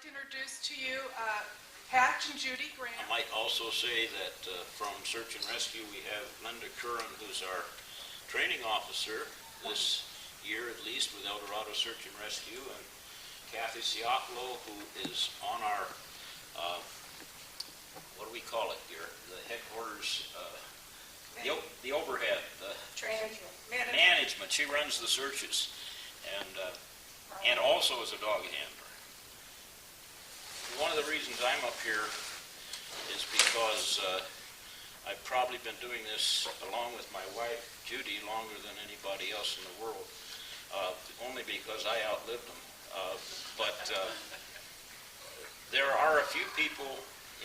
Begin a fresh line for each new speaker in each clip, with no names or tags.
to introduce to you Patch and Judy Grant.
I might also say that from Search and Rescue we have Linda Curran, who's our training officer this year at least with Dorado Search and Rescue, and Kathy Siaklo, who is on our, what do we call it here, the headquarters, the overhead, the management. She runs the searches, and also is a dog handler. One of the reasons I'm up here is because I've probably been doing this along with my wife, Judy, longer than anybody else in the world, only because I outlived them. But there are a few people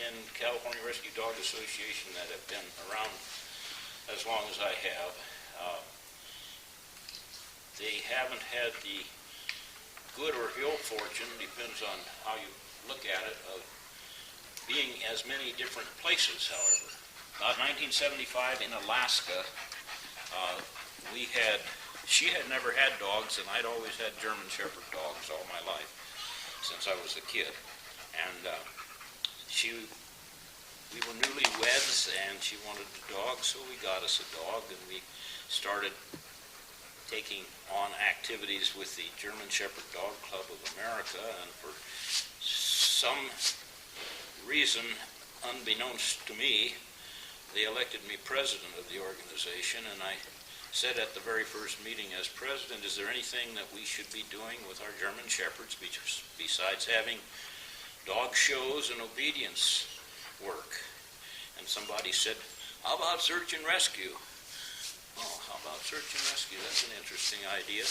in California Rescue Dog Association that have been around as long as I have. They haven't had the good or ill fortune, depends on how you look at it, of being as many different places, however. About 1975 in Alaska, she had never had dogs, and I'd always had German Shepherd dogs all my life, since I was a kid. And we were newlyweds, and she wanted a dog, so we got us a dog, and we started taking on activities with the German Shepherd Dog Club of America, and for some reason, unbeknownst to me, they elected me president of the organization, and I said at the very first meeting as president, is there anything that we should be doing with our German Shepherds besides having dog shows and obedience work? And somebody said, how about search and rescue? Oh, how about search and rescue? That's an interesting idea.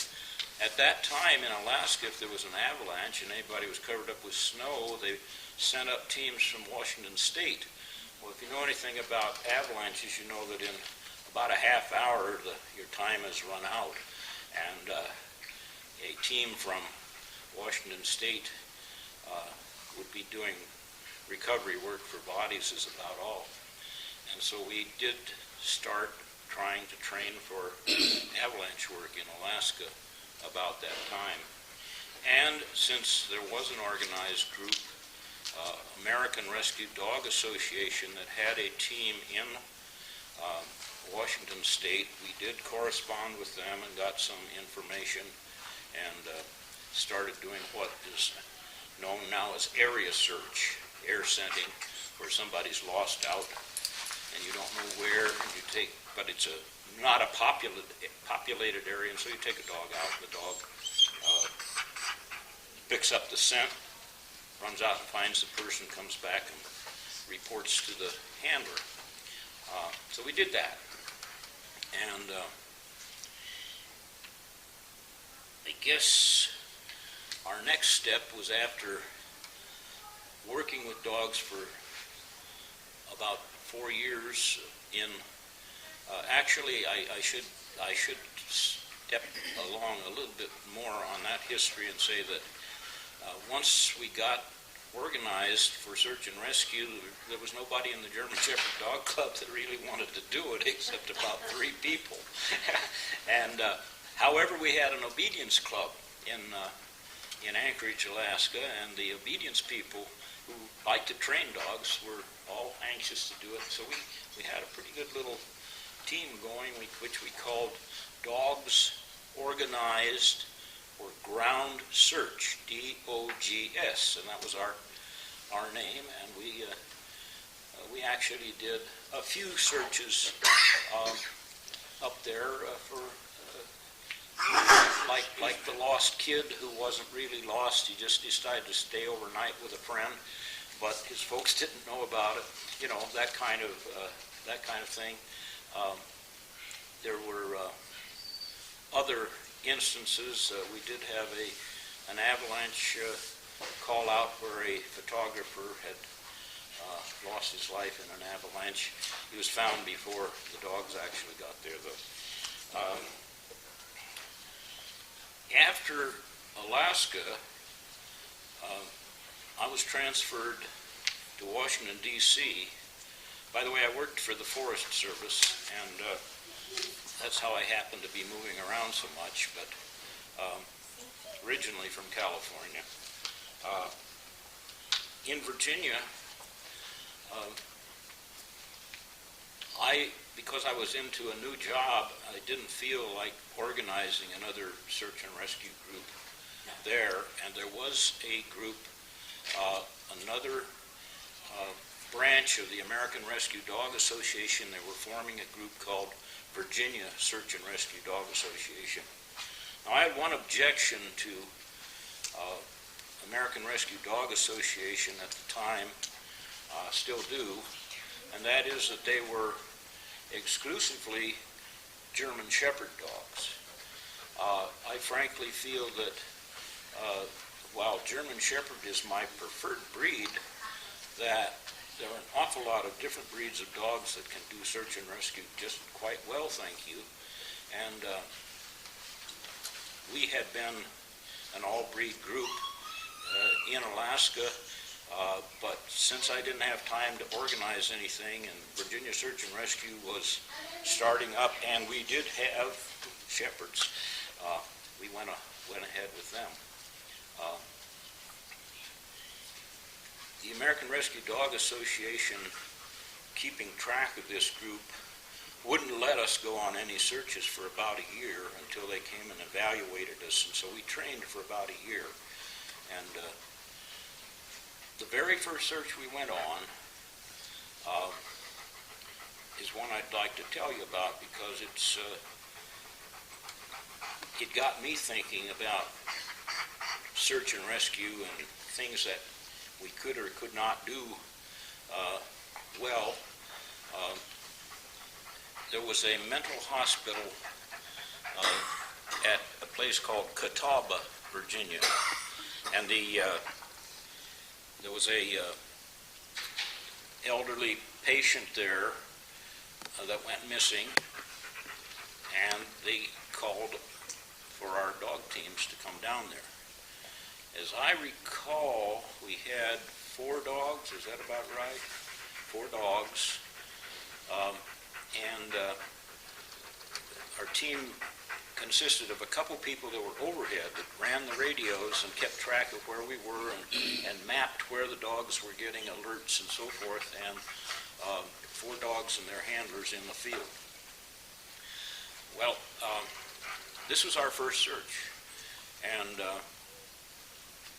At that time in Alaska, if there was an avalanche and anybody was covered up with snow, they sent up teams from Washington State. Well, if you know anything about avalanches, you know that in about a half hour, your time has run out. And a team from Washington State would be doing recovery work for bodies is about all. And so we did start trying to train for avalanche work in Alaska about that time. And since there was an organized group, American Rescue Dog Association, that had a team in Washington State, we did correspond with them and got some information and started doing what is known now as area search, air scenting, where somebody's lost out and you don't know where, and you take, but it's not a populated area, and so you take a dog out, and the dog picks up the scent, runs out and finds the person, comes back and reports to the handler. So we did that. And I guess our next step was, after working with dogs for about 4 years in, actually I should step along a little bit more on that history and say that once we got organized for search and rescue, there was nobody in the German Shepherd Dog Club that really wanted to do it except about 3 people. And however, we had an obedience club in Anchorage, Alaska, and the obedience people who liked to train dogs were all anxious to do it. So we had a pretty good little team going, which we called Dogs Organized for Ground Search, DOGS, and that was our name. And we actually did a few searches up there for like the lost kid who wasn't really lost. He just decided to stay overnight with a friend, but his folks didn't know about it. You know, that kind of thing. There were other instances. We did have an avalanche call out where a photographer had lost his life in an avalanche. He was found before the dogs actually got there, though. After Alaska, I was transferred to Washington, D.C. By the way, I worked for the Forest Service, and that's how I happened to be moving around so much, but originally from California. in Virginia, because I was into a new job, I didn't feel like organizing another search and rescue group there, and there was a group, another branch of the American Rescue Dog Association. They were forming a group called Virginia Search and Rescue Dog Association. Now, I had one objection to American Rescue Dog Association at the time, still do, and that is that they were exclusively German Shepherd dogs. I frankly feel that while German Shepherd is my preferred breed, that there are an awful lot of different breeds of dogs that can do search and rescue just quite well, thank you. And we had been an all-breed group in Alaska, but since I didn't have time to organize anything, and Virginia Search and Rescue was starting up, and we did have shepherds, we went ahead with them. The American Rescue Dog Association, keeping track of this group, wouldn't let us go on any searches for about a year until they came and evaluated us, and so we trained for about a year. And the very first search we went on is one I'd like to tell you about, because it got me thinking about search and rescue and things that we could or could not do well. There was a mental hospital at a place called Catawba, Virginia, and there was a elderly patient there that went missing, and they called for our dog teams to come down there. As I recall, we had 4 dogs, is that about right? 4 dogs, and our team consisted of a couple people that were overhead that ran the radios and kept track of where we were and mapped where the dogs were getting alerts and so forth, and 4 dogs and their handlers in the field. Well, this was our first search, and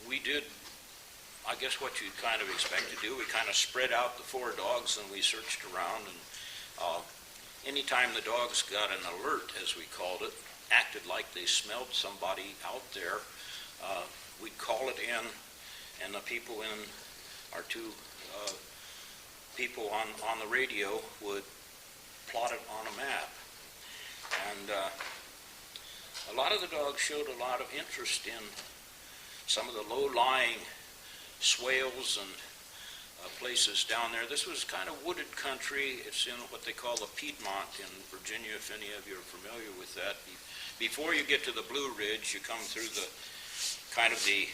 we did, I guess, what you'd kind of expect to do. We kind of spread out the 4 dogs and we searched around, and anytime the dogs got an alert, as we called it, acted like they smelled somebody out there, we'd call it in, and the people in, our 2 people on the radio would plot it on a map. And a lot of the dogs showed a lot of interest in some of the low-lying swales and places down there. This was kind of wooded country. It's in what they call the Piedmont in Virginia, if any of you are familiar with that. Before you get to the Blue Ridge, you come through the kind of the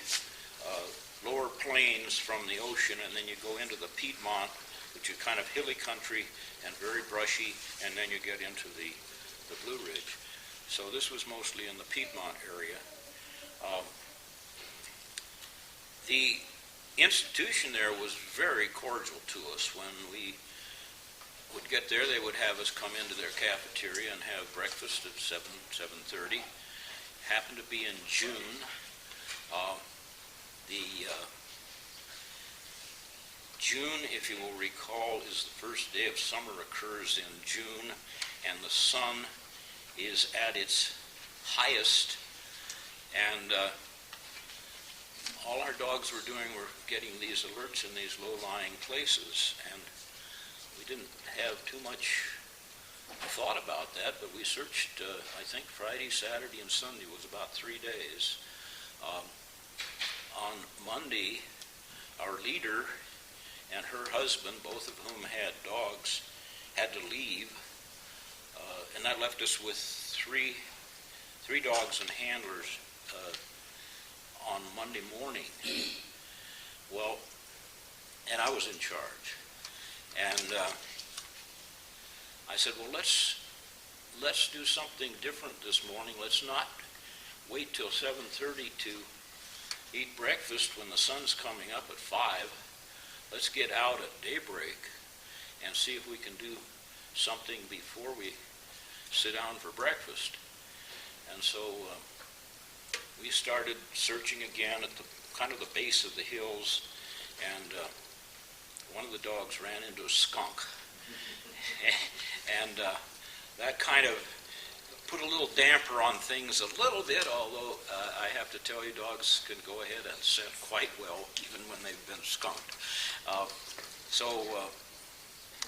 lower plains from the ocean, and then you go into the Piedmont, which is kind of hilly country and very brushy, and then you get into the Blue Ridge. So this was mostly in the Piedmont area. The institution there was very cordial to us. When we would get there, they would have us come into their cafeteria and have breakfast at 7:30. Happened to be in June. June, if you will recall, is the first day of summer occurs in June, and the sun is at its highest, and all our dogs were doing were getting these alerts in these low-lying places, and we didn't have too much thought about that, but we searched, I think Friday, Saturday, and Sunday was about 3 days. On Monday, our leader and her husband, both of whom had dogs, had to leave, and that left us with three dogs and handlers on Monday morning. Well, and I was in charge, and I said, well, let's do something different this morning. Let's not wait till 7:30 to eat breakfast when the sun's coming up at 5. let's get out at daybreak and see if we can do something before we sit down for breakfast. And so we started searching again at the kind of the base of the hills, and one of the dogs ran into a skunk. And that kind of put a little damper on things a little bit, although I have to tell you, dogs can go ahead and scent quite well, even when they've been skunked. So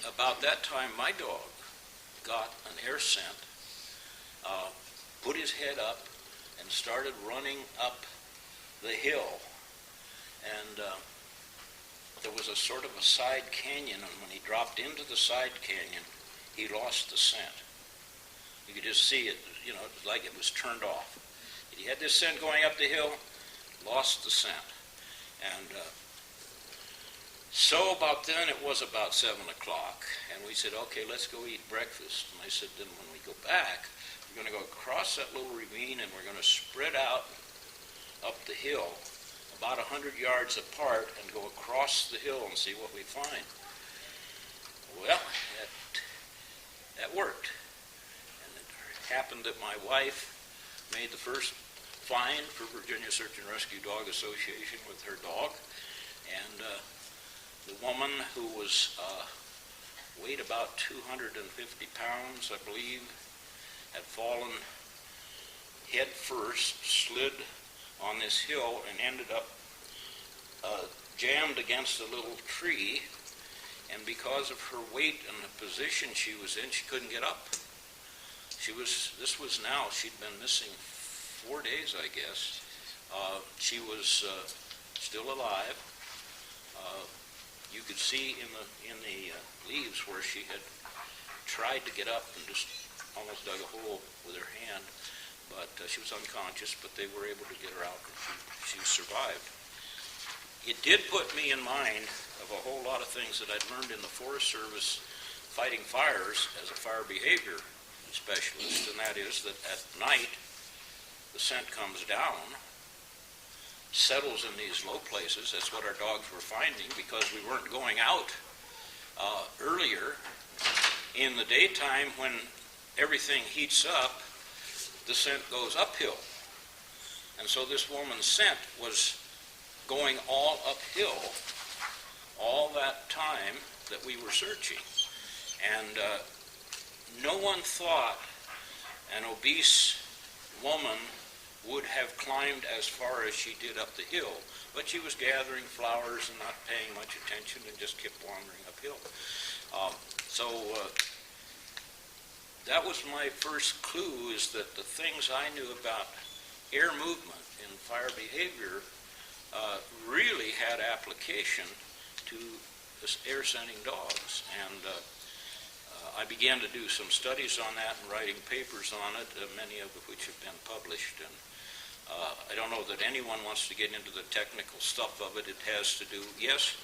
about that time, my dog got an air scent, put his head up, and started running up the hill. And there was a sort of a side canyon, and when he dropped into the side canyon, he lost the scent. You could just see it, like it was turned off. He had this scent going up the hill, lost the scent. And so about then, it was about 7 o'clock, and we said, okay, let's go eat breakfast. And I said, then when we go back, we're going to go across that little ravine, and we're going to spread out up the hill about 100 yards apart and go across the hill and see what we find. Well, that worked. And it happened that my wife made the first find for Virginia Search and Rescue Dog Association with her dog. And the woman, who was weighed about 250 pounds, I believe, had fallen head first, slid on this hill, and ended up jammed against a little tree. And because of her weight and the position she was in, she couldn't get up. She'd been missing 4 days, I guess. She was still alive. You could see in the leaves where she had tried to get up and just almost dug a hole with her hand, but she was unconscious, but they were able to get her out, and she survived. It did put me in mind of a whole lot of things that I'd learned in the Forest Service fighting fires as a fire behavior specialist, and that is that at night the scent comes down, settles in these low places. That's what our dogs were finding because we weren't going out earlier. In the daytime, when everything heats up, the scent goes uphill. And so this woman's scent was going all uphill all that time that we were searching. And no one thought an obese woman would have climbed as far as she did up the hill, but she was gathering flowers and not paying much attention and just kept wandering uphill. So that was my first clue, is that the things I knew about air movement in fire behavior really had application to this air scenting dogs. And I began to do some studies on that and writing papers on it, many of which have been published. And I don't know that anyone wants to get into the technical stuff of it. It has to do, yes?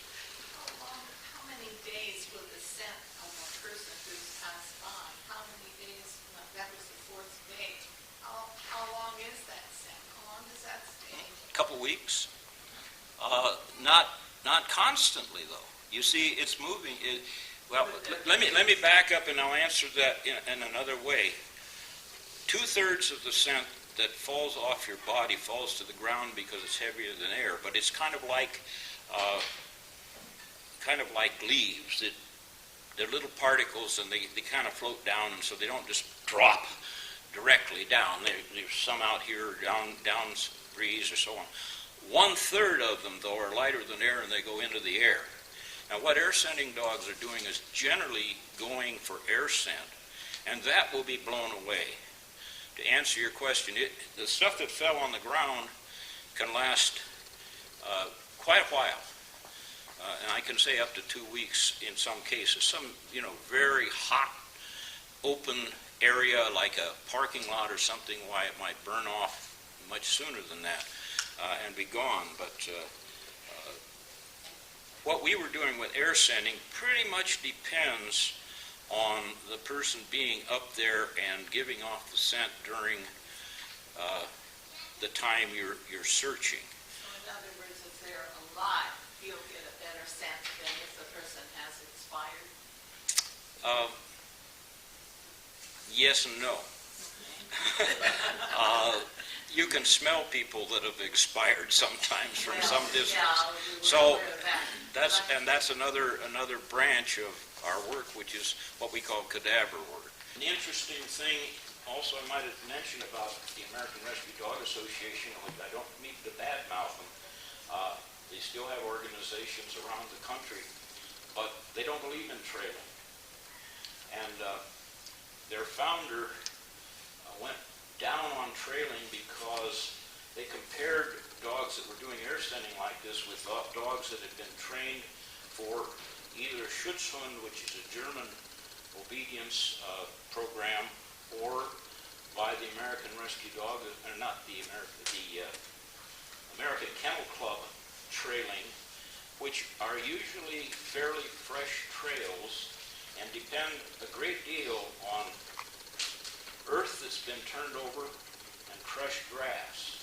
How many days will the scent of a person who's passed by, how many days, that was the fourth day, how long is that scent? How long does that stay?
A couple weeks. Not constantly, though. You see, it's moving. Let me back up, and I'll answer that in another way. 2/3 of the scent that falls off your body falls to the ground because it's heavier than air, but it's kind of like leaves. They're little particles, and they kind of float down, and so they don't just drop directly down. There's some out here, down breeze or so on. 1/3 of them, though, are lighter than air, and they go into the air. Now, what air scenting dogs are doing is generally going for air scent, and that will be blown away. To answer your question, the stuff that fell on the ground can last quite a while, and I can say up to 2 weeks in some cases. Some, very hot, open area like a parking lot or something, why it might burn off much sooner than that and be gone. But what we were doing with air scenting pretty much depends on the person being up there and giving off the scent during the time you're searching.
So in other words, if they're alive, you'll get a better scent than
Yes and no. You can smell people that have expired sometimes from some distance.
Yeah,
So
we're aware of that.
that's another branch of our work, which is what we call cadaver work. An interesting thing also I might mention about the American Rescue Dog Association, which I don't mean to badmouth them. They still have organizations around the country, but they don't believe in trailing. And their founder went down on trailing because they compared dogs that were doing air sending like this with dogs that had been trained for either Schutzhund, which is a German obedience program, or by the American Rescue Dog, or not the American Kennel Club trailing, which are usually fairly fresh trails and depend a great deal on earth that's been turned over and crushed grass.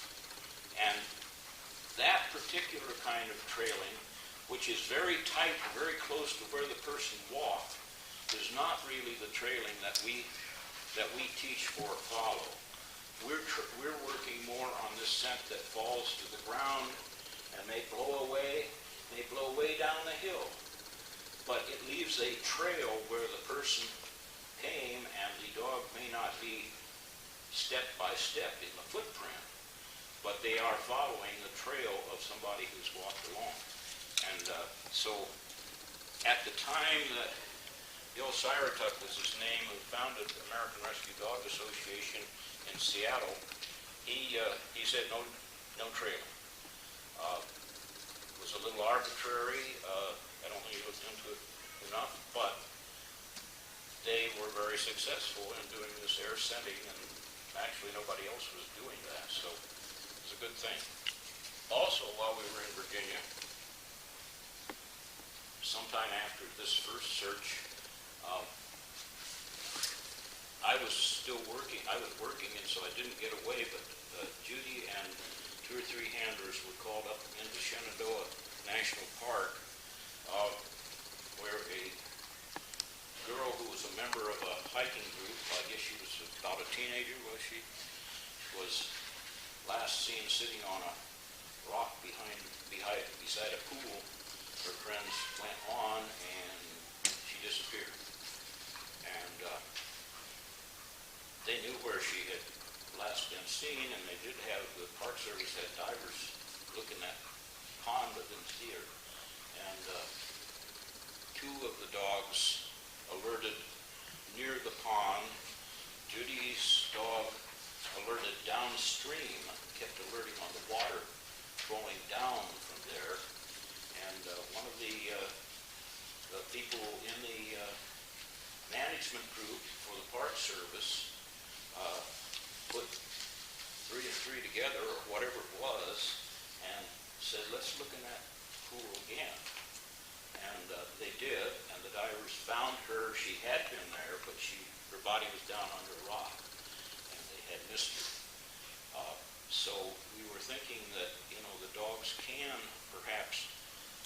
And that particular kind of trailing, which is very tight and very close to where the person walked, is not really the trailing that we teach or follow. We're working more on this scent that falls to the ground and may blow way down the hill, but it leaves a trail where the person came, and the dog may not be step by step in the footprint, but they are following the trail of somebody who's walked along. And so at the time that Bill Syratuk was his name, who founded the American Rescue Dog Association in Seattle, he said no trailing. It was a little arbitrary. I don't think he looked into it enough, but they were very successful in doing this air sending, and actually nobody else was doing that, so it was a good thing. Also, while we were in Virginia, sometime after this first search, I was still working. I was working, and so I didn't get away, but Judy and 2 or 3 handlers were called up into Shenandoah National Park, where a girl who was a member of a hiking group, I guess she was about a teenager, was she? Was last seen sitting on a rock beside a pool. Her friends went on, and she disappeared. And they knew where she had last been seen, and they did have, the Park Service had divers look in that pond, but didn't see her. And 2 of the dogs alerted near the pond. Judy's dog alerted downstream, kept alerting on the water flowing down from there. And one of the people in the management group for the Park Service put 3 and 3 together, or whatever it was, and said, let's look in that pool again. And they did, and the divers found her. She had been there, but her body was down under a rock, and they had missed her. So we were thinking that, the dogs can perhaps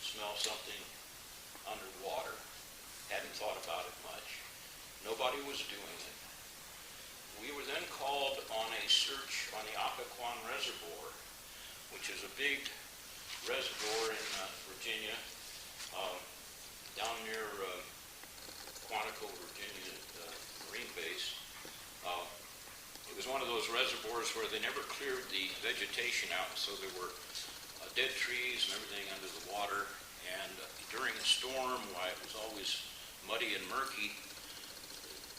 smell something underwater. Hadn't thought about it much. Nobody was doing it. We were then called on a search on the Aquacon Reservoir, which is a big reservoir in Virginia, down near Quantico, Virginia, Marine Base. It was one of those reservoirs where they never cleared the vegetation out, so there were dead trees and everything under the water. And during a storm, why it was always muddy and murky,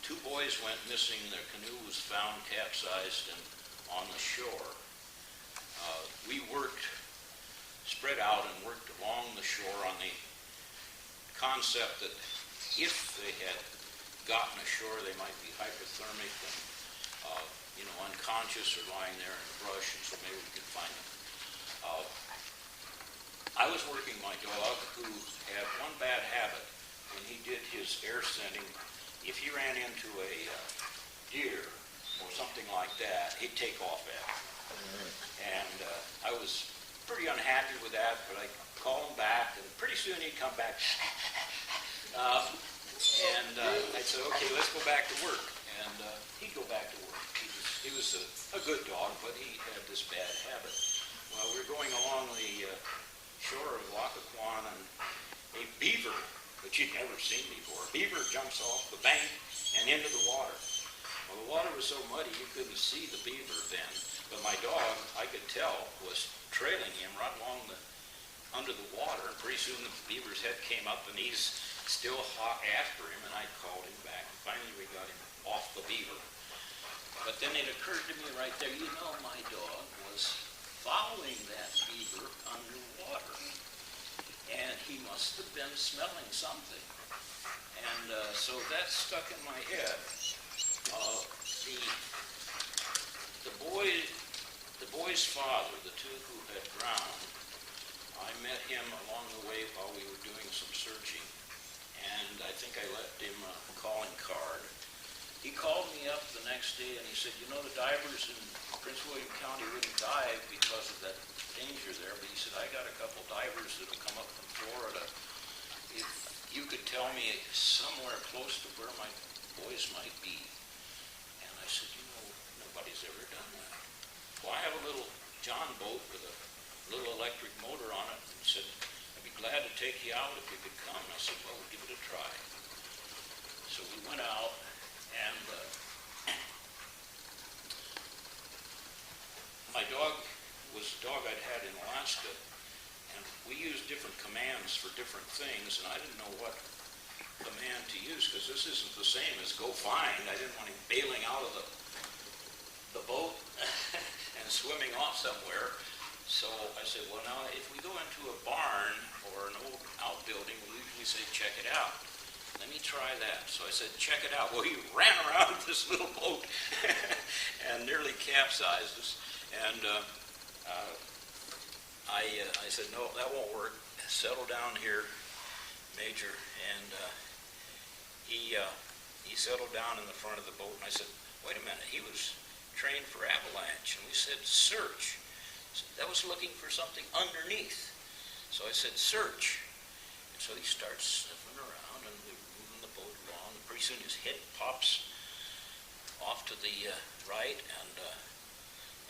2 boys went missing. Their canoe was found capsized and on the shore. We spread out and worked along the shore on the concept that if they had gotten ashore, they might be hypothermic and unconscious or lying there in the brush, and so maybe we could find them. I was working my dog, who had one bad habit. When he did his air sending, if he ran into a deer or something like that, he'd take off at it. And I was pretty unhappy with that, but I called him back, and pretty soon he'd come back. And I said, okay, let's go back to work. And he'd go back to work. He was a good dog, but he had this bad habit. Well, we were going along the shore of Aquacon, and a beaver, which you'd never seen before, a beaver jumps off the bank and into the water. Well, the water was so muddy you couldn't see the beaver then, but my dog, I could tell, was trailing him right along under the water. Pretty soon the beaver's head came up, and he's still hot after him, and I called him back. And finally we got him off the beaver. But then it occurred to me right there, my dog was following that beaver underwater, and he must have been smelling something. And so that stuck in my head. The boy's father, the two who had drowned, I met him along the way while we were doing some searching, and I think I left him a calling card. He called me up the next day and he said, the divers in Prince William County wouldn't dive because of that danger there, but he said, I got a couple divers that have come up from Florida. If you could tell me somewhere close to where my boys might be. And I said, nobody's ever done that. Well, I have a little John boat with a little electric motor on it. And he said, I'd be glad to take you out if you could come. And I said, well, we'll give it a try. So we went out, and my dog was a dog I'd had in Alaska, and we used different commands for different things, and I didn't know what command to use, because this isn't the same as go find. I didn't want him bailing out of the boat and swimming off somewhere. So I said, well, now, if we go into a barn or an old outbuilding, we usually say, check it out. Let me try that. So I said, check it out. Well, he ran around this little boat and nearly capsized us. And I said, no, that won't work. Settle down here, Major. And he settled down in the front of the boat. And I said, wait a minute. He was trained for avalanche. And we said, search. So that was looking for something underneath. So I said, search. And so he starts sniffing around, and we're moving the boat along. And pretty soon his head pops off to the right, and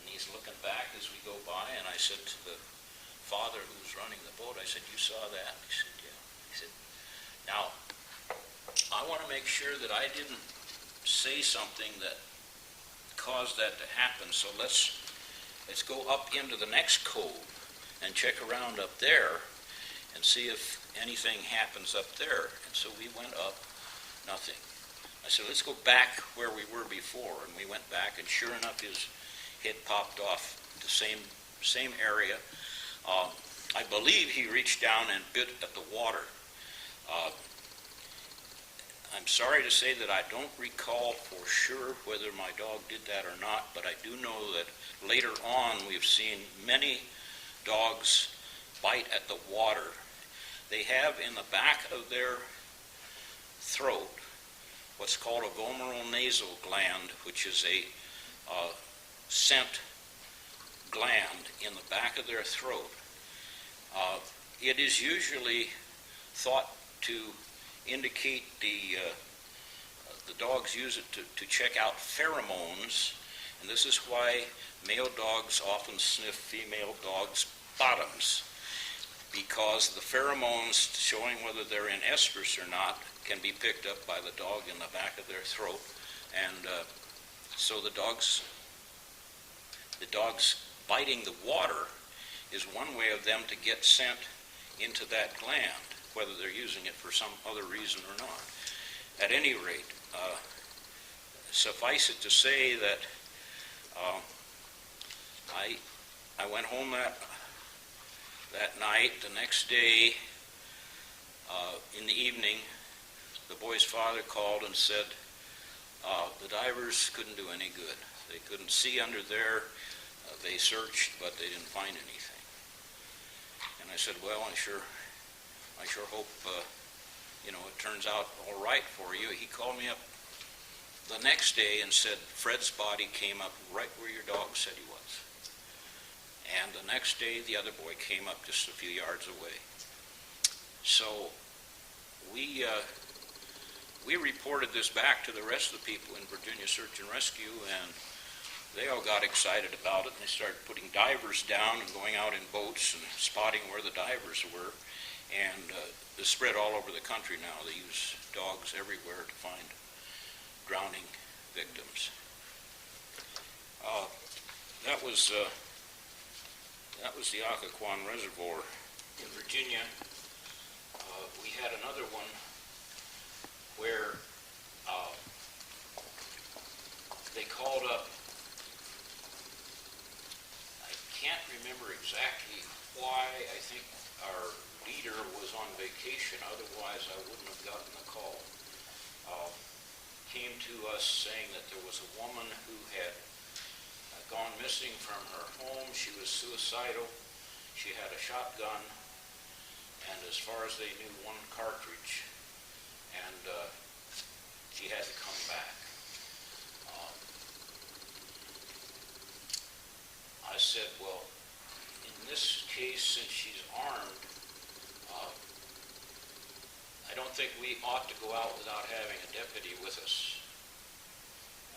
he's looking back as we go by. And I said to the father who was running the boat, I said, you saw that? He said, yeah. He said, now, I want to make sure that I didn't say something that caused that to happen, so let's go up into the next cove and check around up there and see if anything happens up there. And so we went up, nothing. I said, let's go back where we were before. And we went back, and sure enough, his head popped off the same area. I believe he reached down and bit at the water. I'm sorry to say that I don't recall for sure whether my dog did that or not, but I do know that later on we've seen many dogs bite at the water. They have in the back of their throat what's called a vomeronasal gland, which is a scent gland in the back of their throat. It is usually thought to indicate the dogs use it to check out pheromones, and this is why male dogs often sniff female dogs' bottoms, because the pheromones showing whether they're in estrus or not can be picked up by the dog in the back of their throat, and so the dogs biting the water is one way of them to get scent into that gland, whether they're using it for some other reason or not. At any rate, suffice it to say that I went home that night. The next day, in the evening, the boy's father called and said the divers couldn't do any good. They couldn't see under there. They searched, but they didn't find anything. And I said, well, I sure hope it turns out all right for you. He called me up the next day and said Fred's body came up right where your dog said he was. And the next day, the other boy came up just a few yards away. So we we reported this back to the rest of the people in Virginia Search and Rescue, and they all got excited about it, and they started putting divers down and going out in boats and spotting where the divers were. And it's spread all over the country now. They use dogs everywhere to find drowning victims. That was the Aquacon Reservoir in Virginia. We had another one where they called up. I can't remember exactly why. I think our leader was on vacation, otherwise I wouldn't have gotten the call. Came to us saying that there was a woman who had gone missing from her home. She was suicidal. She had a shotgun, and as far as they knew, one cartridge, and she had to come back. I said, well, in this case, since she's armed, I don't think we ought to go out without having a deputy with us.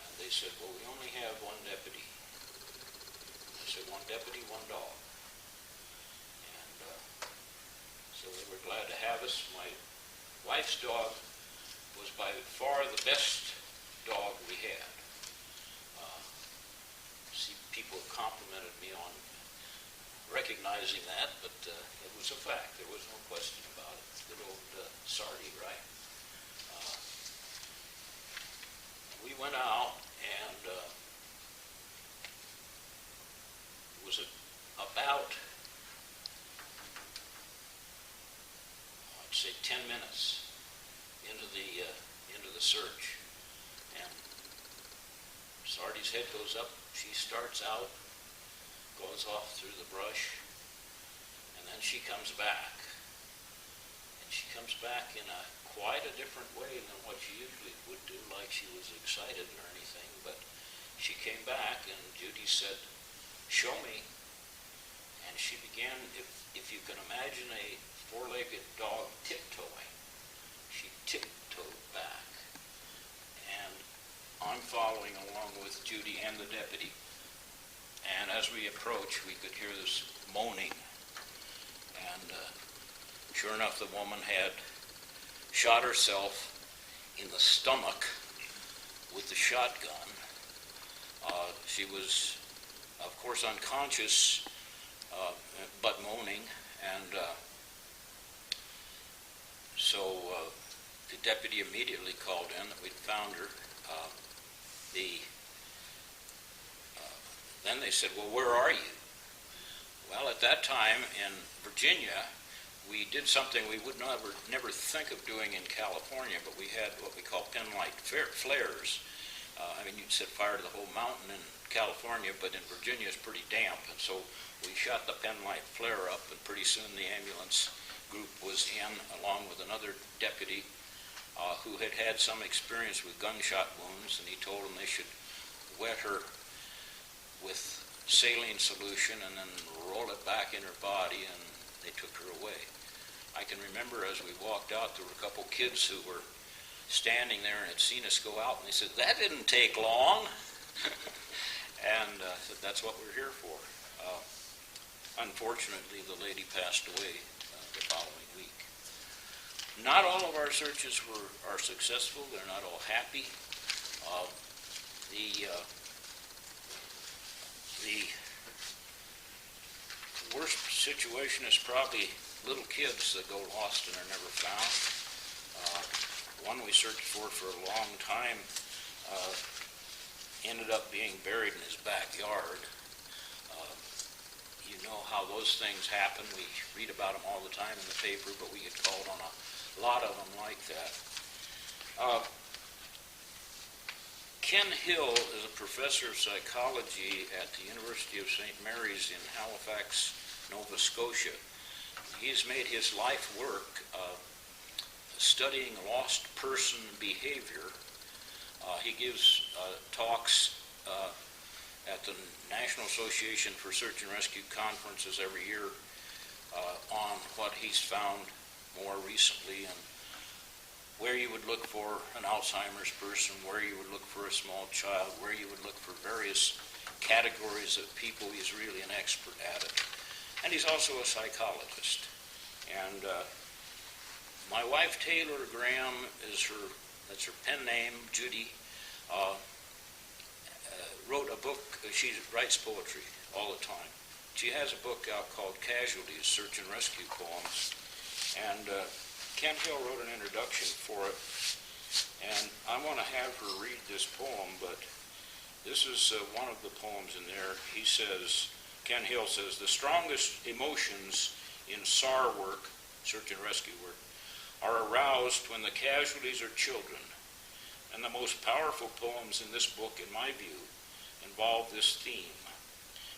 And they said, well, we only have one deputy. I said, one deputy, one dog. And so they were glad to have us. My wife's dog was by far the best dog we had. See, people complimented me on recognizing that, but it was a fact. There was no question about it. Good old Sardi, right? We went out, and it was about, I'd say, 10 minutes into the search, and Sardi's head goes up. She starts out, goes off through the brush, and then she comes back. And she comes back in quite a different way than what she usually would do, like she was excited or anything. But she came back, and Judy said, show me. And she began, if you can imagine a four-legged dog tiptoeing, she tiptoed back. And I'm following along with Judy and the deputy. And as we approached, we could hear this moaning. And sure enough, the woman had shot herself in the stomach with the shotgun. She was, of course, unconscious, but moaning. And so the deputy immediately called in that we'd found her. Then they said, well, where are you? Well, at that time in Virginia, we did something we would never think of doing in California, but we had what we call penlight flares. You'd set fire to the whole mountain in California, but in Virginia it's pretty damp, and so we shot the penlight flare up, and pretty soon the ambulance group was in, along with another deputy who had had some experience with gunshot wounds, and he told them they should wet her with saline solution and then roll it back in her body, and they took her away. I can remember as we walked out, there were a couple kids who were standing there and had seen us go out, and they said, that didn't take long. And said, that's what we're here for. Unfortunately, the lady passed away the following week. Not all of our searches are successful. They're not all happy. The worst situation is probably little kids that go lost and are never found. One we searched for a long time ended up being buried in his backyard. You know how those things happen. We read about them all the time in the paper, but we get called on a lot of them like that. Ken Hill is a professor of psychology at the University of St. Mary's in Halifax, Nova Scotia. He's made his life work studying lost person behavior. He gives talks at the National Association for Search and Rescue conferences every year on what he's found more recently. And where you would look for an Alzheimer's person, where you would look for a small child, where you would look for various categories of people. He's really an expert at it. And he's also a psychologist. And my wife, Taylor Graham, that's her pen name, Judy, wrote a book. She writes poetry all the time. She has a book out called Casualties, Search and Rescue Poems. And Ken Hill wrote an introduction for it. And I want to have her read this poem, but this is one of the poems in there. He says, Ken Hill says, the strongest emotions in SAR work, search and rescue work, are aroused when the casualties are children. And the most powerful poems in this book, in my view, involve this theme.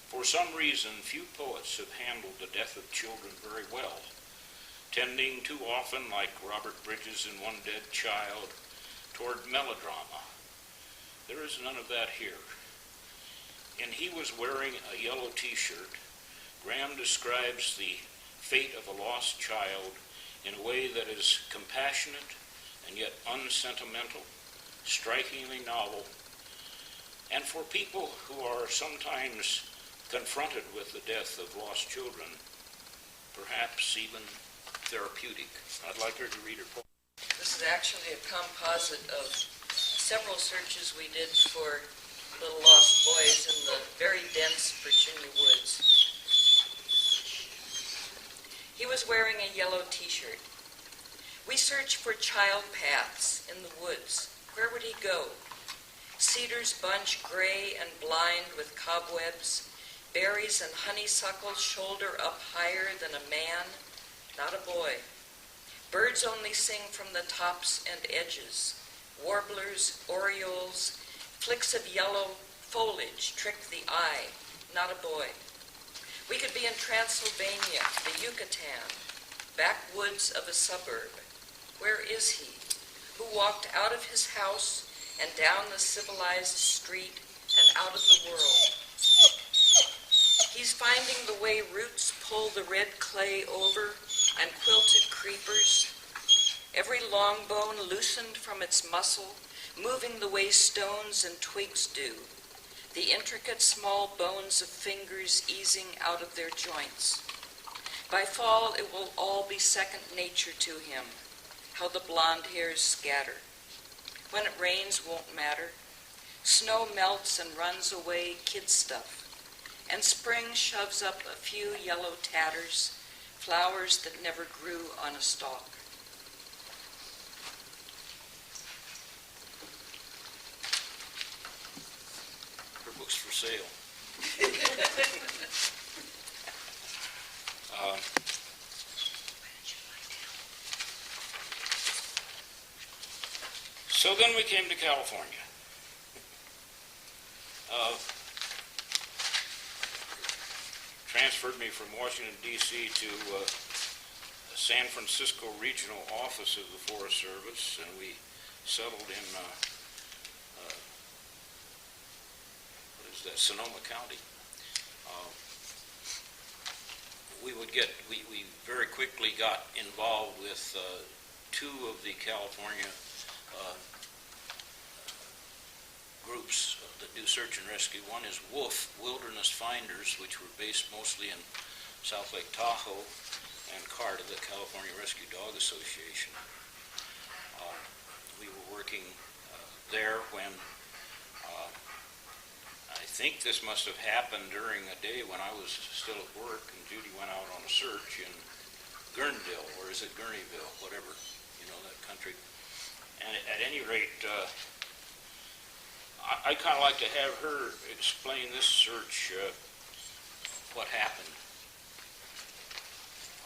For some reason, few poets have handled the death of children very well, tending too often, like Robert Bridges in One Dead Child, toward melodrama. There is none of that here. And He Was Wearing a Yellow T-Shirt, Graham describes the fate of a lost child in a way that is compassionate and yet unsentimental, strikingly novel, and for people who are sometimes confronted with the death of lost children, perhaps even therapeutic. I'd like her to read her poem.
This is actually a composite of several searches we did for little lost boys in the very dense Virginia woods. He was wearing a yellow T-shirt. We searched for child paths in the woods. Where would he go? Cedars bunch gray and blind with cobwebs, berries and honeysuckle shoulder up higher than a man, not a boy. Birds only sing from the tops and edges. Warblers, orioles, flicks of yellow foliage trick the eye, not a boy. We could be in Transylvania, the Yucatan, backwoods of a suburb. Where is he? Who walked out of his house and down the civilized street and out of the world? He's finding the way roots pull the red clay over and quilted creepers, every long bone loosened from its muscle, moving the way stones and twigs do, the intricate small bones of fingers easing out of their joints. By fall, it will all be second nature to him, how the blonde hairs scatter. When it rains, won't matter. Snow melts and runs away kid stuff, and spring shoves up a few yellow tatters, flowers that never grew on a stalk.
Her book's for sale. So then we came to California. Transferred me from Washington, D.C. to San Francisco Regional Office of the Forest Service, and we settled in, Sonoma County. We very quickly got involved with two of the California groups that do search and rescue. One is WOOF, Wilderness Finders, which were based mostly in South Lake Tahoe, and CARTA, the California Rescue Dog Association. We were working there when I think this must have happened during a day when I was still at work, and Judy went out on a search in Guerneville, or is it Gurneyville, whatever, that country. And at any rate, I'd kind of like to have her explain this search, what happened.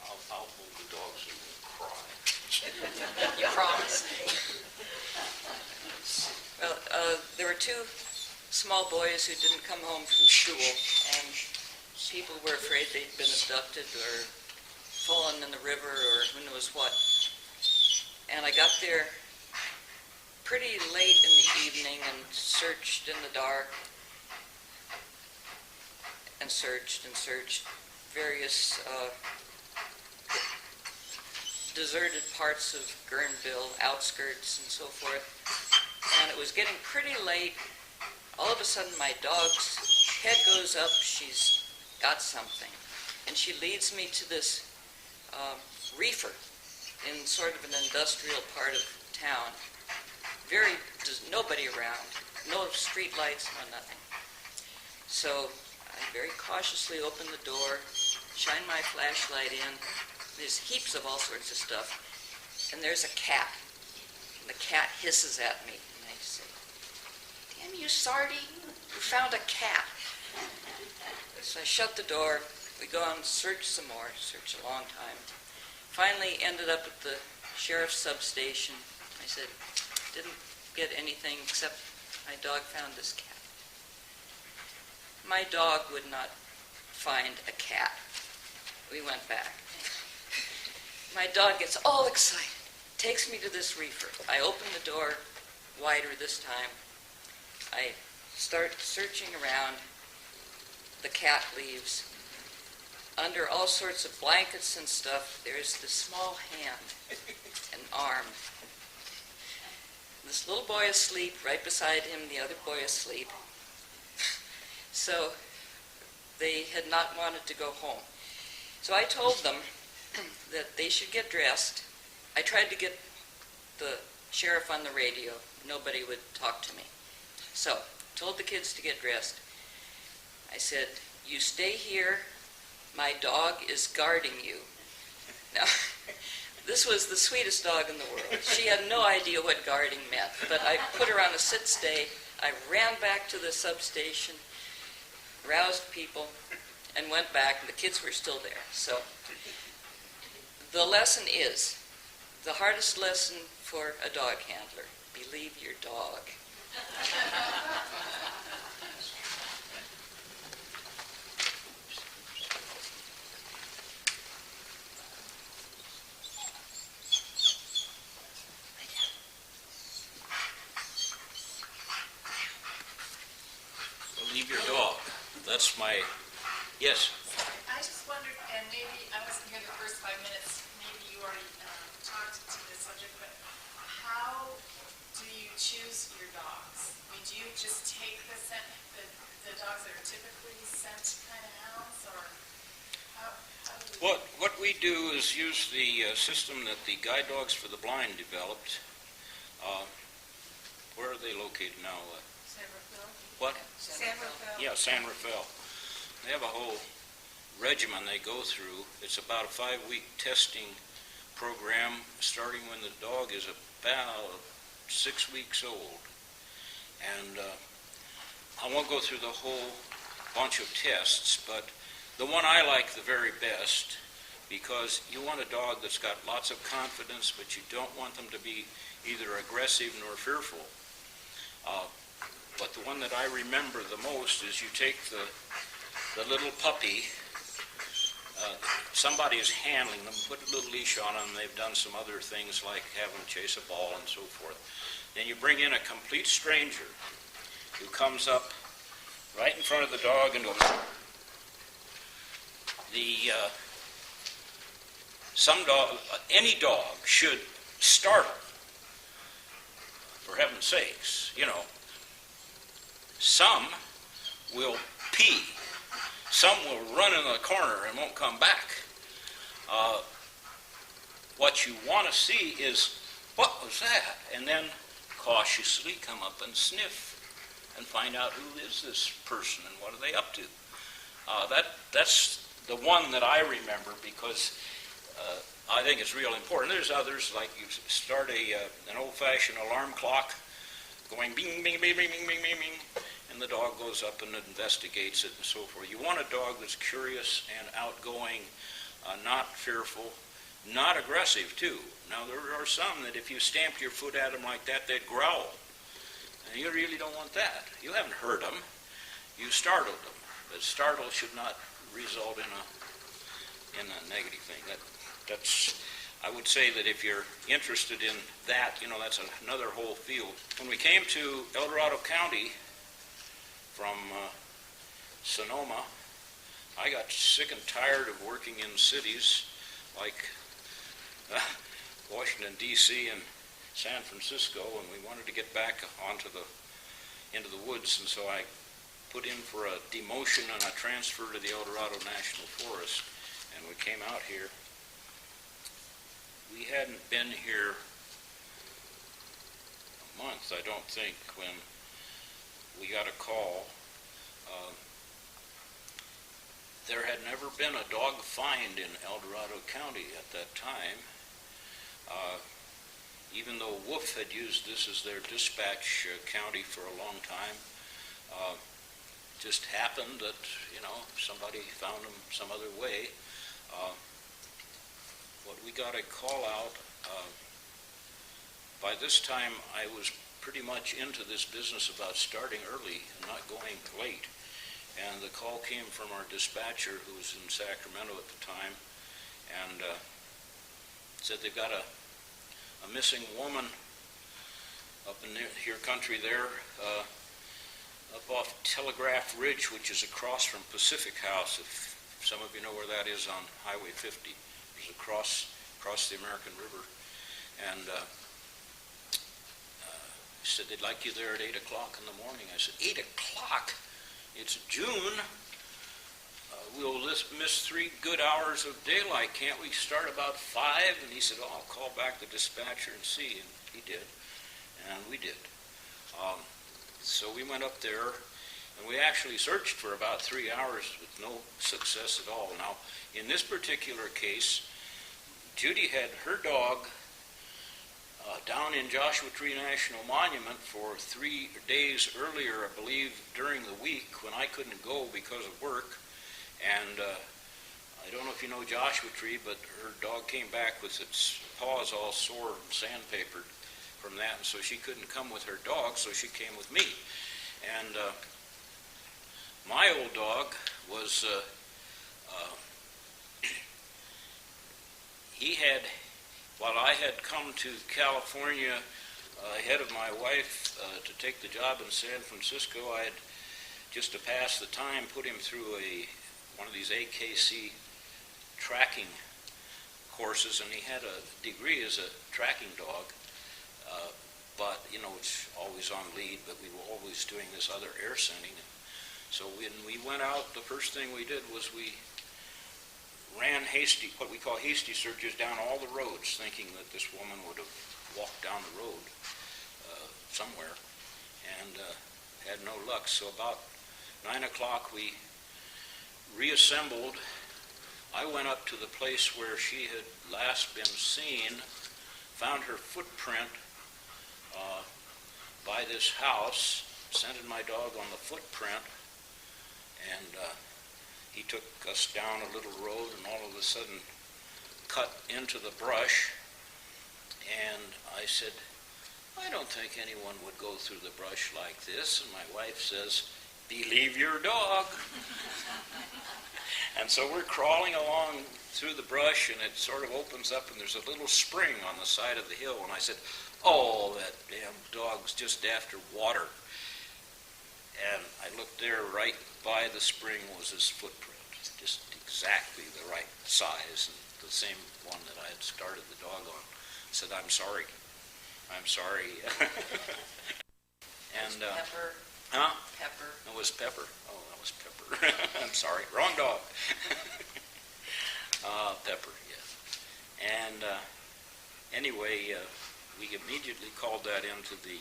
I'll hold the dog so you won't cry.
You promise. Well, there were two small boys who didn't come home from school, and people were afraid they'd been abducted or fallen in the river or who knows what. And I got there pretty late in the evening and searched in the dark and searched various deserted parts of Guerneville, outskirts and so forth. And it was getting pretty late. All of a sudden my dog's head goes up, she's got something. And she leads me to this reefer in sort of an industrial part of town. There's nobody around, no street lights, no nothing. So I very cautiously open the door, shine my flashlight in. There's heaps of all sorts of stuff. And there's a cat. And the cat hisses at me. And I say, "Damn you, Sardi, you found a cat." So I shut the door. We go on and search some more, search a long time. Finally ended up at the sheriff's substation. I said, "Didn't get anything except my dog found this cat." My dog would not find a cat. We went back. My dog gets all excited, takes me to this reefer. I open the door wider this time. I start searching around. The cat leaves. Under all sorts of blankets and stuff, there's this small hand, an arm. This little boy asleep, right beside him, the other boy asleep. So they had not wanted to go home. So I told them that they should get dressed. I tried to get the sheriff on the radio. Nobody would talk to me. So told the kids to get dressed. I said, "You stay here. My dog is guarding you." Now, this was the sweetest dog in the world. She had no idea what guarding meant, but I put her on a sit-stay. I ran back to the substation, roused people, and went back, and the kids were still there. So the lesson is, the hardest lesson for a dog handler, believe your dog.
Believe your dog. That's my, yes.
I just wondered, and maybe I wasn't here the first 5 minutes, maybe you already talked to this subject, but how do you choose your dogs? I mean, do you just take the scent, the dogs that are typically scent kind of hounds, or how do you...
What we do is use the system that the Guide Dogs for the Blind developed. Where are they located now?
San Rafael?
What?
San Rafael.
Yeah, San Rafael. They have a whole regimen they go through. It's about a 5-week testing program, starting when the dog is about 6 weeks old. And I won't go through the whole bunch of tests, but the one I like the very best, because you want a dog that's got lots of confidence, but you don't want them to be either aggressive nor fearful. But the one that I remember the most is you take the little puppy, somebody is handling them, put a little leash on them, they've done some other things like have them chase a ball and so forth. Then you bring in a complete stranger who comes up right in front of the dog and goes, any dog should startle, for heaven's sakes, you know. Some will pee. Some will run in the corner and won't come back. What you want to see is, what was that? And then cautiously come up and sniff and find out who is this person and what are they up to. That's the one that I remember because I think it's real important. There's others, like you start an old-fashioned alarm clock going bing, bing, bing, bing, bing, bing, bing, bing, and the dog goes up and investigates it and so forth. You want a dog that's curious and outgoing, not fearful, not aggressive, too. Now, there are some that if you stamped your foot at them like that, they'd growl. And you really don't want that. You haven't hurt them. You startled them. But startle should not result in a negative thing. That's I would say that if you're interested in that, you know, that's another whole field. When we came to El Dorado County from Sonoma, I got sick and tired of working in cities like Washington, D.C. and San Francisco, and we wanted to get back into the woods, and so I put in for a demotion and a transfer to the El Dorado National Forest, and we came out here. We hadn't been here a month, I don't think, when we got a call. There had never been a dog find in El Dorado County at that time. Even though Wolf had used this as their dispatch county for a long time, just happened that, somebody found them some other way. But we got a call out. By this time, I was pretty much into this business about starting early and not going late. And the call came from our dispatcher, who was in Sacramento at the time, and said they've got a missing woman up in your country there, up off Telegraph Ridge, which is across from Pacific House, if some of you know where that is on Highway 50. It's across the American River. And said they'd like you there at 8 o'clock in the morning. I said, 8 o'clock? It's June. We'll miss 3 good hours of daylight. Can't we start about 5? And he said, oh, I'll call back the dispatcher and see. And he did. And we did. So we went up there, and we actually searched for about 3 hours with no success at all. Now, in this particular case, Judy had her dog down in Joshua Tree National Monument for 3 days earlier, I believe, during the week when I couldn't go because of work. And I don't know if you know Joshua Tree, but her dog came back with its paws all sore and sandpapered from that, and so she couldn't come with her dog, so she came with me. And my old dog was, while I had come to California ahead of my wife to take the job in San Francisco, I had, just to pass the time, put him through one of these AKC tracking courses, and he had a degree as a tracking dog, but, it's always on lead, but we were always doing this other air scenting. So when we went out, the first thing we did was we ran what we call hasty searches down all the roads, thinking that this woman would have walked down the road somewhere, and had no luck. So about 9 o'clock we reassembled. I went up to the place where she had last been seen, found her footprint by this house, scented my dog on the footprint, and he took us down a little road and all of a sudden cut into the brush, and I said, I don't think anyone would go through the brush like this. And my wife says, believe your dog. And so we're crawling along through the brush, and it sort of opens up, and there's a little spring on the side of the hill. And I said, oh, that damn dog's just after water. And I looked there, right by the spring was his footprint, just exactly the right size, and the same one that I had started the dog on. I said, I'm sorry. I'm sorry. And
Pepper.
Huh?
Pepper.
It was Pepper. Oh, that was Pepper. I'm sorry. Wrong dog. Pepper, yes. And anyway, we immediately called that into the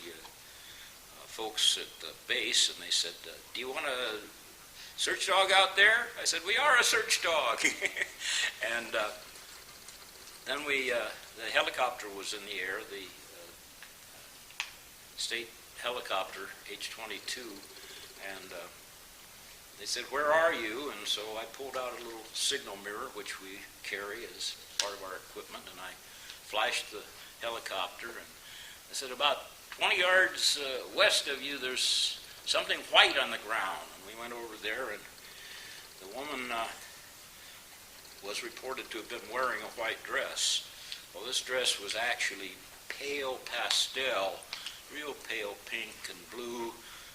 folks at the base, and they said, do you want a search dog out there? I said, we are a search dog. And then the helicopter was in the air, the state helicopter, H-22, and they said, where are you? And so I pulled out a little signal mirror, which we carry as part of our equipment, and I flashed the helicopter, and I said, about 20 yards west of you, there's something white on the ground. And we went over there, and the woman was reported to have been wearing a white dress. Well, this dress was actually pale pastel, real pale pink and blue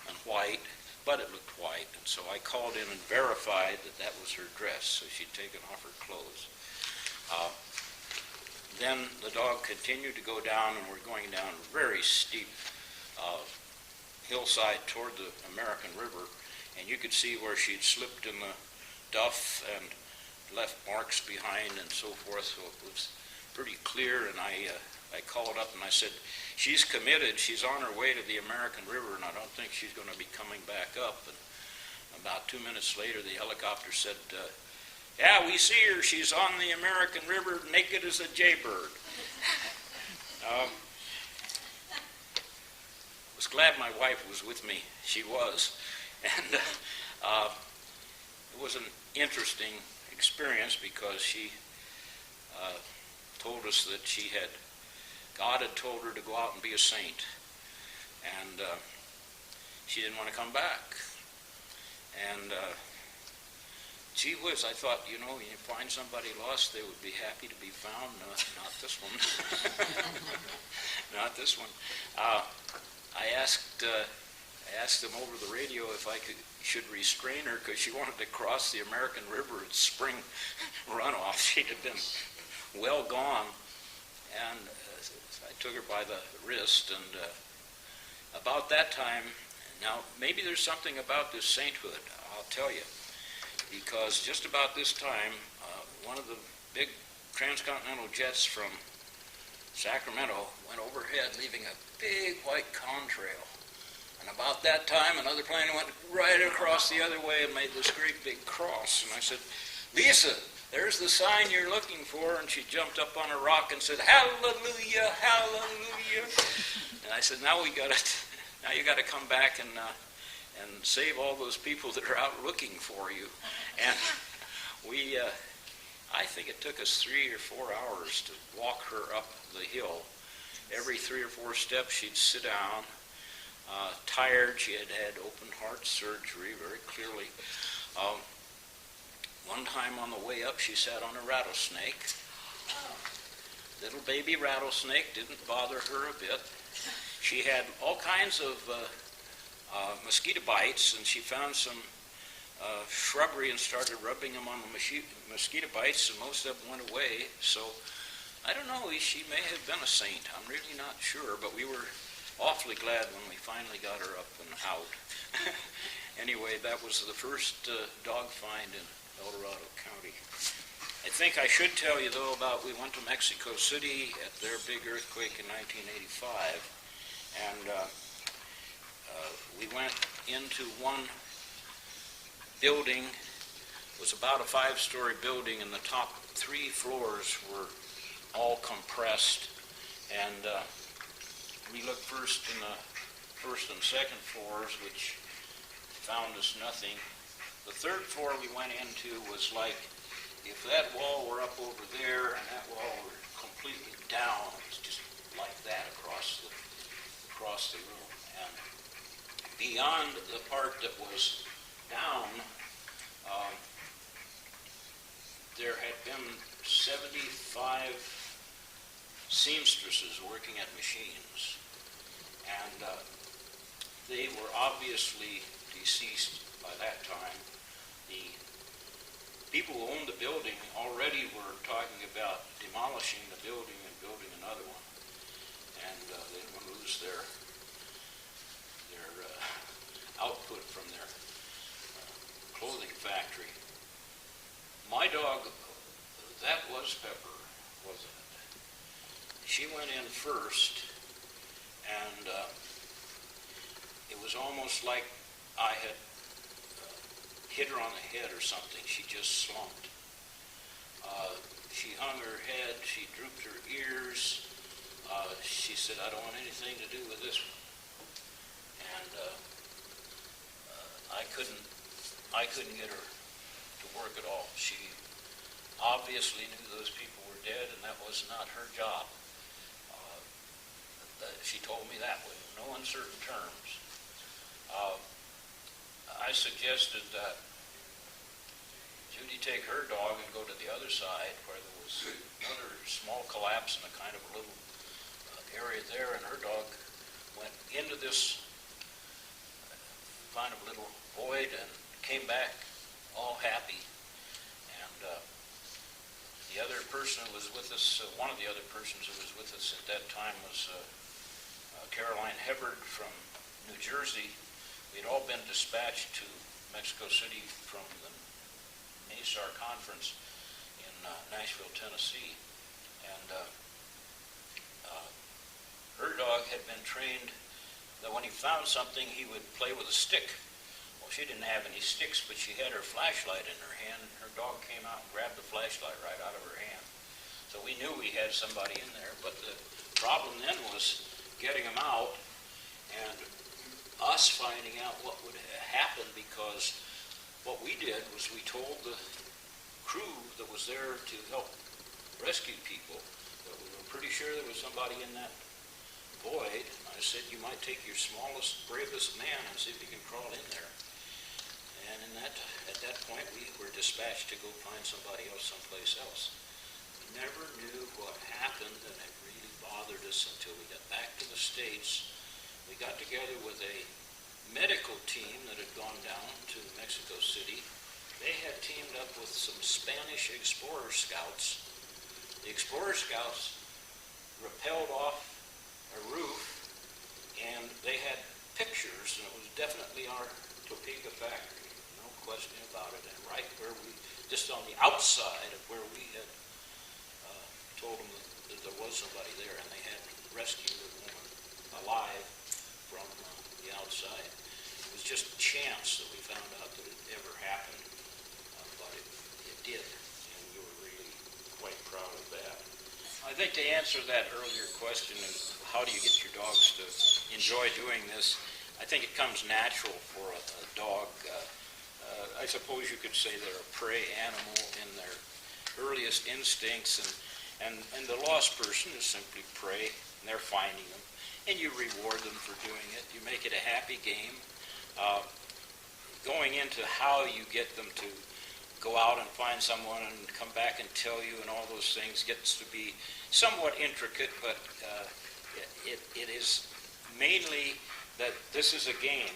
and white, but it looked white. And so I called in and verified that that was her dress, so she'd taken off her clothes. then the dog continued to go down, and we're going down a very steep hillside toward the American River, and you could see where she'd slipped in the duff and left marks behind and so forth, so it was pretty clear. And I called up and I said, she's committed, she's on her way to the American River, and I don't think she's going to be coming back up. And about 2 minutes later, the helicopter said, yeah, we see her, she's on the American River, naked as a jaybird. Was glad my wife was with me. She was. And it was an interesting experience because she told us that God had told her to go out and be a saint. And she didn't want to come back. And gee whiz, I thought, you find somebody lost, they would be happy to be found. No, not this one. Not this one. I asked them over the radio if I should restrain her because she wanted to cross the American River at spring runoff. She had been well gone, and I took her by the wrist. And about that time, now maybe there's something about this sainthood, I'll tell you, because just about this time, one of the big transcontinental jets from Sacramento went overhead, leaving a big white contrail. And about that time, another plane went right across the other way and made this great big cross. And I said, Lisa, there's the sign you're looking for. And she jumped up on a rock and said, hallelujah, hallelujah. And I said, now you got to come back and save all those people that are out looking for you. And I think it took us 3 or 4 hours to walk her up the hill. Every 3 or 4 steps she'd sit down, tired. She had had open heart surgery, very clearly. One time on the way up, she sat on a rattlesnake. Little baby rattlesnake, didn't bother her a bit. She had all kinds of mosquito bites, and she found some shrubbery and started rubbing them on the mosquito bites, and most of them went away. So I don't know, she may have been a saint. I'm really not sure, but we were awfully glad when we finally got her up and out. Anyway, that was the first dog find in El Dorado County. I think I should tell you, though, about we went to Mexico City at their big earthquake in 1985, and we went into one building. It was about a 5-story building, and the top 3 floors were all compressed. And we looked first in the first and second floors, which found us nothing. The third floor we went into was like if that wall were up over there and that wall were completely down. It was just like that across the room. And beyond the part that was down, there had been 75 seamstresses working at machines, and they were obviously deceased by that time. The people who owned the building already were talking about demolishing the building and building another one, and they didn't want to lose their output from their clothing factory. My dog, that was Pepper, wasn't it? She went in first, and it was almost like I had hit her on the head or something. She just slumped. She hung her head, she drooped her ears. She said, I don't want anything to do with this one. And I couldn't get her to work at all. She obviously knew those people were dead, and that was not her job. She told me that with no uncertain terms. I suggested that Judy take her dog and go to the other side where there was another small collapse and a kind of a little area there, and her dog went into this kind of little void and came back all happy. And The other person who was with us, one of the other persons who was with us at that time was Caroline Hebard from New Jersey. We'd all been dispatched to Mexico City from the Nasal conference in Nashville, Tennessee. And her dog had been trained that when he found something, he would play with a stick. Well, she didn't have any sticks, but she had her flashlight in her hand. Her dog came out and grabbed the flashlight right out of her hand. So we knew we had somebody in there, but the problem then was getting them out and us finding out what would happen, because what we did was we told the crew that was there to help rescue people that we were pretty sure there was somebody in that void. I said, you might take your smallest, bravest man and see if you can crawl in there. And at that point, we were dispatched to go find somebody else someplace else. We never knew what happened, and it really bothered us until we got back to the States. We got together with a medical team that had gone down to Mexico City. They had teamed up with some Spanish Explorer Scouts. The Explorer Scouts rappelled off a roof, and they had pictures, and it was definitely our Topeka factory, no question about it, and right where we, just on the outside of where we had told them that there was somebody there, and they had rescued a woman alive from the outside. It was just chance that we found out that it ever happened, but it did, and we were really quite proud of that. I think to answer that earlier question of how do you get your dogs to enjoy doing this, I think it comes natural for a dog. I suppose you could say they're a prey animal in their earliest instincts, and the lost person is simply prey, and they're finding them, and you reward them for doing it. You make it a happy game. Going into how you get them to go out and find someone and come back and tell you and all those things gets to be somewhat intricate, but it is mainly that this is a game.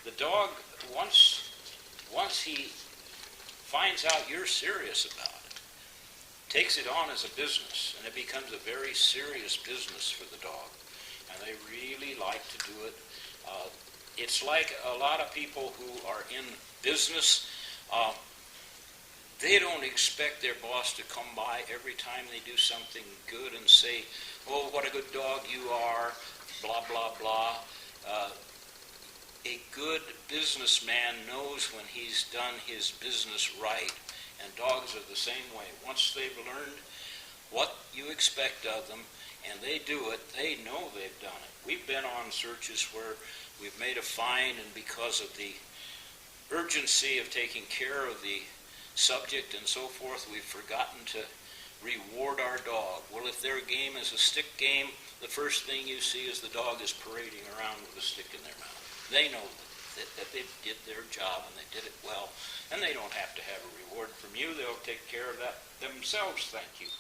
The dog, once he finds out you're serious about it, takes it on as a business, and it becomes a very serious business for the dog, and they really like to do it. It's like a lot of people who are in business. They don't expect their boss to come by every time they do something good and say, oh, what a good dog you are, blah, blah, blah. A good businessman knows when he's done his business right, and dogs are the same way. Once they've learned what you expect of them, and they do it, they know they've done it. We've been on searches where we've made a find, and because of the urgency of taking care of the subject and so forth, we've forgotten to reward our dog. Well, if their game is a stick game, the first thing you see is the dog is parading around with a stick in their mouth. They know that they did their job and they did it well, and they don't have to have a reward from you. They'll take care of that themselves, thank you.